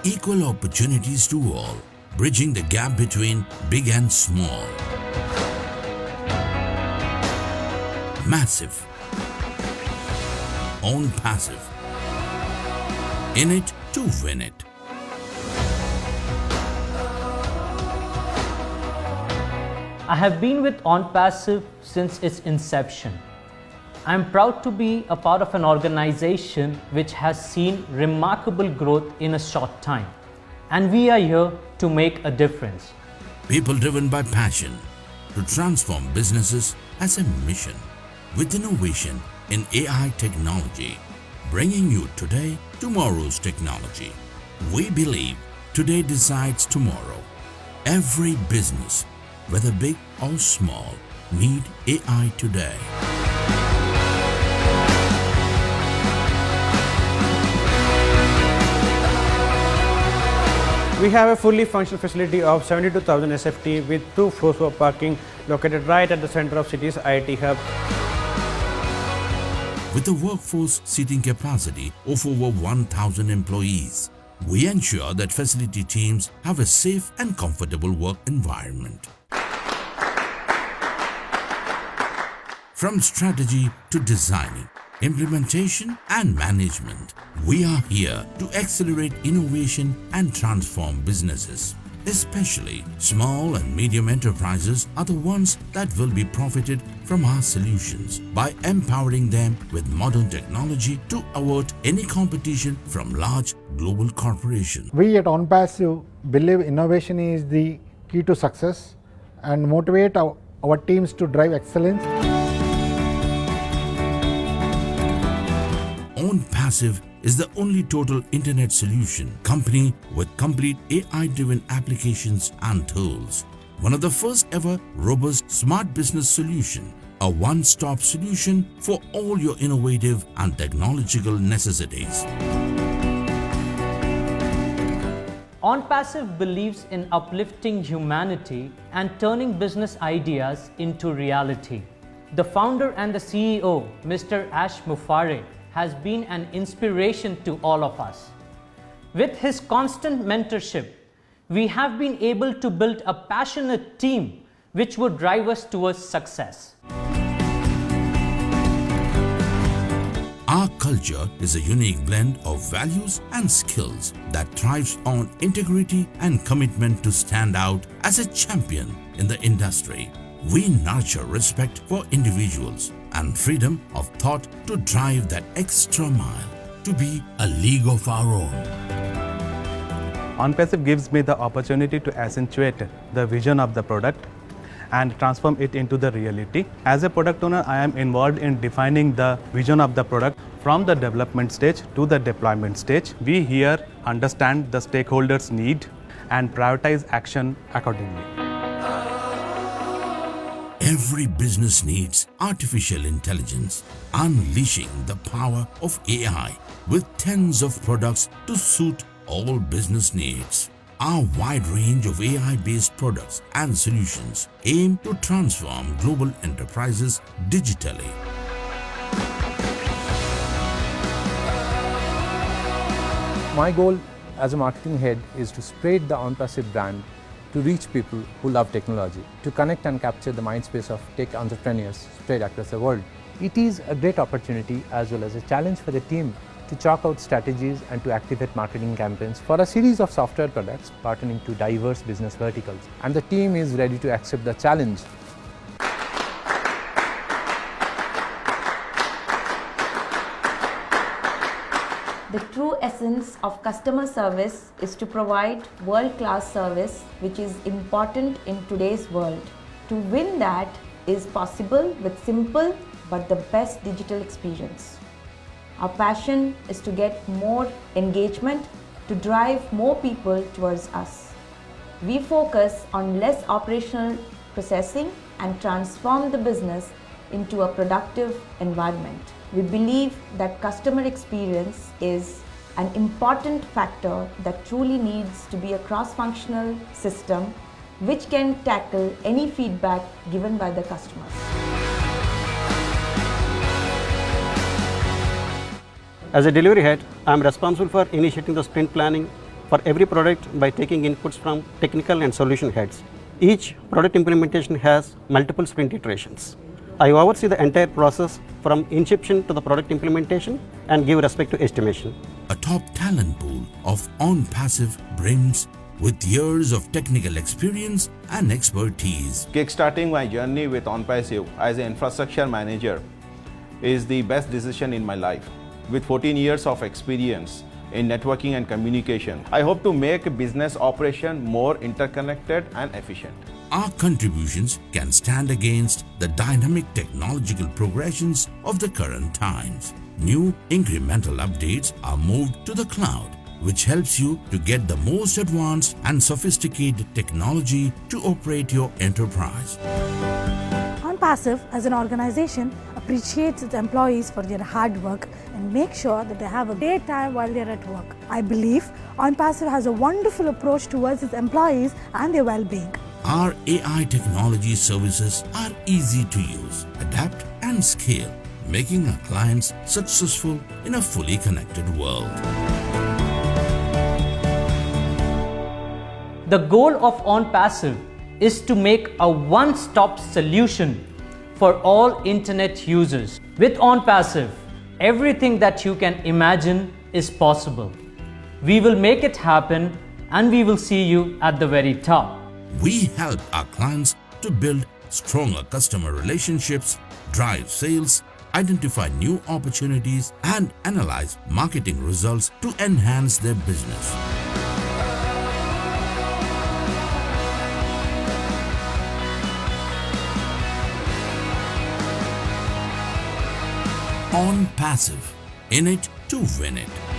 equal opportunities to all, bridging the gap between big and small. Massive. Own passive. In it to win it. I have been with OnPassive since its inception. I am proud to be a part of an organization which has seen remarkable growth in a short time. And we are here to make a difference. People driven by passion to transform businesses as a mission. With innovation in AI technology, bringing you today tomorrow's technology. We believe today decides tomorrow. Every business, whether big or small, need AI today. We have a fully functional facility of 72,000 SFT with 2 floors for parking located right at the center of city's IIT hub. With a workforce seating capacity of over 1,000 employees, we ensure that facility teams have a safe and comfortable work environment. From strategy to designing, implementation and management, we are here to accelerate innovation and transform businesses. Especially small and medium enterprises are the ones that will be profited from our solutions by empowering them with modern technology to avert any competition from large global corporations. We at OnPassive believe innovation is the key to success and motivate our teams to drive excellence. OnPassive is the only total internet solution company with complete AI-driven applications and tools. One of the first ever robust smart business solution, a one-stop solution for all your innovative and technological necessities. OnPassive believes in uplifting humanity and turning business ideas into reality. The founder and the CEO, Mr. Ash Mufareh, has been an inspiration to all of us. With his constant mentorship, we have been able to build a passionate team which would drive us towards success. Our culture is a unique blend of values and skills that thrives on integrity and commitment to stand out as a champion in the industry. We nurture respect for individuals and freedom of thought to drive that extra mile to be a league of our own. OnPassive gives me the opportunity to accentuate the vision of the product and transform it into the reality. As a product owner, I am involved in defining the vision of the product from the development stage to the deployment stage. We here understand the stakeholders' need and prioritize action accordingly. Every business needs artificial intelligence, unleashing the power of AI with tens of products to suit all business needs. Our wide range of AI-based products and solutions aim to transform global enterprises digitally. My goal as a marketing head is to spread the OnPassive brand to reach people who love technology, to connect and capture the mindspace of tech entrepreneurs spread across the world. It is a great opportunity as well as a challenge for the team to chalk out strategies and to activate marketing campaigns for a series of software products pertaining to diverse business verticals. And the team is ready to accept the challenge. The true essence of customer service is to provide world-class service, which is important in today's world. To win that is possible with simple but the best digital experience. Our passion is to get more engagement, to drive more people towards us. We focus on less operational processing and transform the business into a productive environment. We believe that customer experience is an important factor that truly needs to be a cross-functional system which can tackle any feedback given by the customers. As a delivery head, I am responsible for initiating the sprint planning, for every product by taking inputs from technical and solution heads. Each product implementation has multiple sprint iterations. I oversee the entire process from inception to the product implementation and give respect to estimation. A top talent pool of OnPassive brims with years of technical experience and expertise. Kickstarting my journey with OnPassive as an infrastructure manager is the best decision in my life. With 14 years of experience in networking and communication, I hope to make a business operation more interconnected and efficient. Our contributions can stand against the dynamic technological progressions of the current times. New incremental updates are moved to the cloud, which helps you to get the most advanced and sophisticated technology to operate your enterprise. OnPassive as an organization appreciates its employees for their hard work and makes sure that they have a great time while they're at work. I believe OnPassive has a wonderful approach towards its employees and their well-being. Our AI technology services are easy to use, adapt and scale, making our clients successful in a fully connected world. The goal of OnPassive is to make a one-stop solution for all internet users. With OnPassive, everything that you can imagine is possible. We will make it happen and we will see you at the very top. We help our clients to build stronger customer relationships, drive sales, identify new opportunities, and analyze marketing results to enhance their business. OnPassive, in it to win it.